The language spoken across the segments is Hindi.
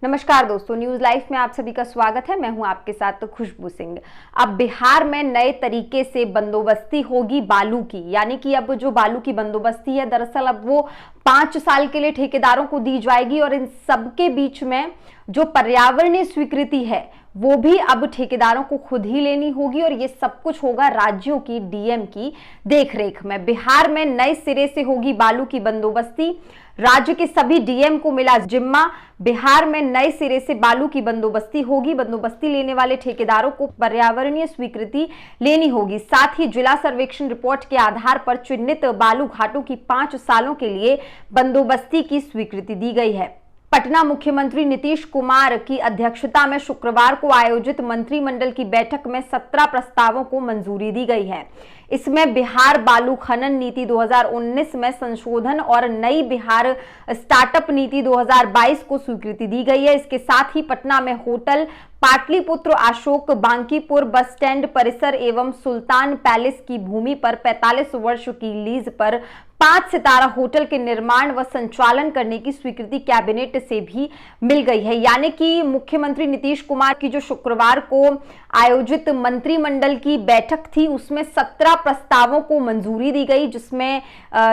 नमस्कार दोस्तों, न्यूज लाइव में आप सभी का स्वागत है। मैं हूं आपके साथ खुशबू सिंह। अब बिहार में नए तरीके से बंदोबस्ती होगी बालू की, यानी कि अब जो बालू की बंदोबस्ती है दरअसल अब वो 5 साल के लिए ठेकेदारों को दी जाएगी और इन सबके बीच में जो पर्यावरणीय स्वीकृति है वो भी अब ठेकेदारों को खुद ही लेनी होगी और ये सब कुछ होगा राज्यों की डीएम की देखरेख में। बिहार में नए सिरे से होगी बालू की बंदोबस्ती, राज्य के सभी डीएम को मिला जिम्मा। बिहार में नए सिरे से बालू की बंदोबस्ती होगी। बंदोबस्ती लेने वाले ठेकेदारों को पर्यावरणीय स्वीकृति लेनी होगी। साथ ही जिला सर्वेक्षण रिपोर्ट के आधार पर चिन्हित बालू घाटों की 5 सालों के लिए बंदोबस्ती की स्वीकृति दी गई है। पटना मुख्यमंत्री नीतीश कुमार की अध्यक्षता में शुक्रवार को आयोजित मंत्रिमंडल की बैठक में 17 प्रस्तावों को मंजूरी दी गई है। इसमें बिहार बालू खनन नीति 2019 में संशोधन और नई बिहार स्टार्टअप नीति 2022 को स्वीकृति दी गई है। इसके साथ ही पटना में hotel Pataliputra Ashok Bankipur bus stand परिसर एवं सुल्तान पैलेस की भूमि पर 45 वर्ष की लीज पर 5 सितारा होटल के निर्माण व संचालन करने की स्वीकृति कैबिनेट से भी मिल गई है। यानी कि मुख्यमंत्री नीतीश कुमार की जो शुक्रवार को आयोजित मंत्रिमंडल की बैठक थी उसमें 17 प्रस्तावों को मंजूरी दी गई, जिसमें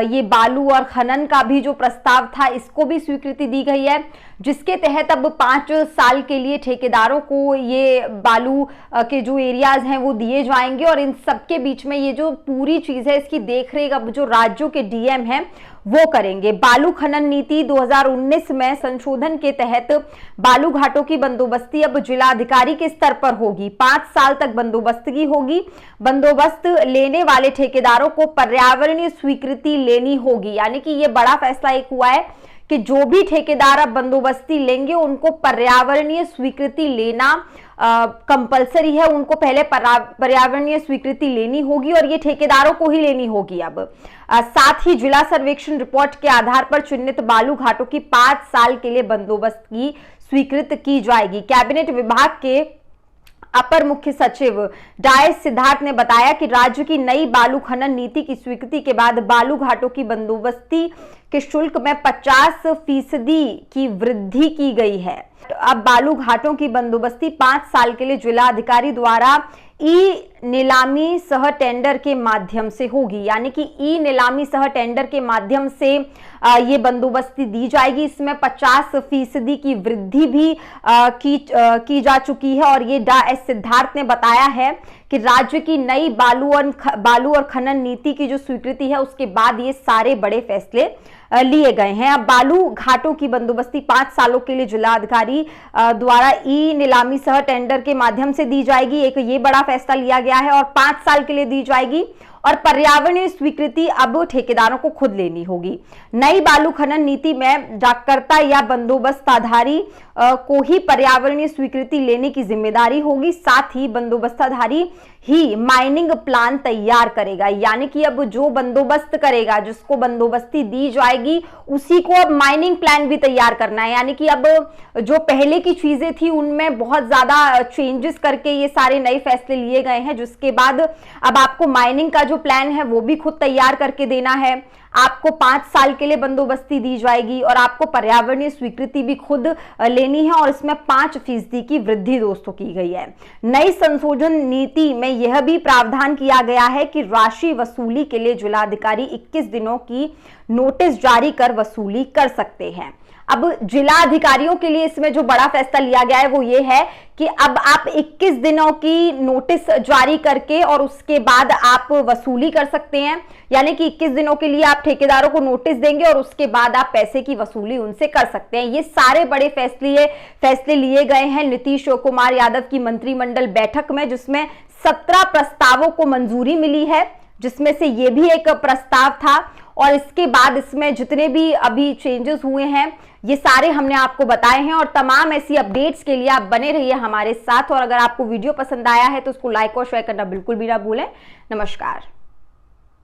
ये बालू और खनन का भी जो प्रस्ताव था इसको भी स्वीकृति दी गई है, जिसके तहत अब 5 साल के लिए ठेकेदारों को ये बालू के जो एरियाज हैं वो दिए जाएंगे और इन सबके बीच में ये जो पूरी चीज है इसकी देखरेख अब जो राज्यों के डीएम हैं वो करेंगे। बालू खनन नीति 2019 में संशोधन के तहत बालू घाटों की बंदोबस्ती अब जिलाधिकारी के स्तर पर होगी। 5 साल तक बंदोबस्ती होगी। बंदोबस्त लेने वाले ठेकेदारों को पर्यावरणीय स्वीकृति लेनी होगी, यानी कि ये बड़ा फैसला एक हुआ है कि जो भी ठेकेदार अब बंदोबस्ती लेंगे उनको पर्यावरणीय स्वीकृति लेना कंपलसरी है। उनको पहले पर्यावरणीय स्वीकृति लेनी होगी और ये ठेकेदारों को ही लेनी होगी। अब साथ ही जिला सर्वेक्षण रिपोर्ट के आधार पर चिन्हित बालू घाटों की 5 साल के लिए बंदोबस्त की स्वीकृत की जाएगी। कैबिनेट विभाग के अपर मुख्य सचिव डायस सिद्धार्थ ने बताया कि राज्य की नई बालू खनन नीति की स्वीकृति के बाद बालू घाटों की बंदोबस्ती के शुल्क में 50% की वृद्धि की गई है। अब बालू घाटों की बंदोबस्ती 5 साल के लिए जिलाधिकारी द्वारा ई नीलामी सह टेंडर के माध्यम से होगी, यानी कि ई नीलामी सह टेंडर के माध्यम से ये बंदोबस्ती दी जाएगी। इसमें 50% की वृद्धि भी की जा चुकी है और ये डायस सिद्धार्थ ने बताया है कि राज्य की नई बालू और खनन नीति की जो स्वीकृति है उसके बाद ये सारे बड़े फैसले लिए गए हैं। अब बालू घाटों की बंदोबस्ती 5 सालों के लिए जिलाधिकारी द्वारा ई नीलामी सह टेंडर के माध्यम से दी जाएगी। एक ये बड़ा फैसला लिया गया है और 5 साल के लिए दी जाएगी और पर्यावरणीय स्वीकृति अब ठेकेदारों को खुद लेनी होगी। नई बालू खनन नीति में जागकर्ता या बंदोबस्ताधारी को ही पर्यावरणीय स्वीकृति लेने की जिम्मेदारी होगी। साथ ही बंदोबस्ताधारी ही माइनिंग प्लान तैयार करेगा, यानी कि अब जो बंदोबस्त करेगा, जिसको बंदोबस्ती दी जाएगी उसी को अब माइनिंग प्लान भी तैयार करना है। यानी कि अब जो पहले की चीजें थी उनमें बहुत ज्यादा चेंजेस करके ये सारे नए फैसले लिए गए हैं, जिसके बाद अब आपको माइनिंग का जो प्लान है वो भी खुद तैयार करके देना है। आपको 5 साल के लिए बंदोबस्ती दी जाएगी और आपको पर्यावरणीय स्वीकृति भी खुद लेनी है और इसमें 5% की वृद्धि दोस्तों की गई है। नई संशोधन नीति में यह भी प्रावधान किया गया है कि राशि वसूली के लिए जिलाधिकारी 21 दिनों की नोटिस जारी कर वसूली कर सकते हैं। अब जिला अधिकारियों के लिए इसमें जो बड़ा फैसला लिया गया है वो ये है कि अब आप 21 दिनों की नोटिस जारी करके और उसके बाद आप वसूली कर सकते हैं। यानी कि 21 दिनों के लिए आप ठेकेदारों को नोटिस देंगे और उसके बाद आप पैसे की वसूली उनसे कर सकते हैं। ये सारे बड़े फैसले लिए गए हैं नीतीश कुमार यादव की मंत्रिमंडल बैठक में, जिसमें 17 प्रस्तावों को मंजूरी मिली है, जिसमें से ये भी एक प्रस्ताव था। और इसके बाद इसमें जितने भी अभी चेंजेस हुए हैं ये सारे हमने आपको बताए हैं। और तमाम ऐसी अपडेट्स के लिए आप बने रहिए हमारे साथ। और अगर आपको वीडियो पसंद आया है तो उसको लाइक और शेयर करना बिल्कुल भी ना भूलें। नमस्कार।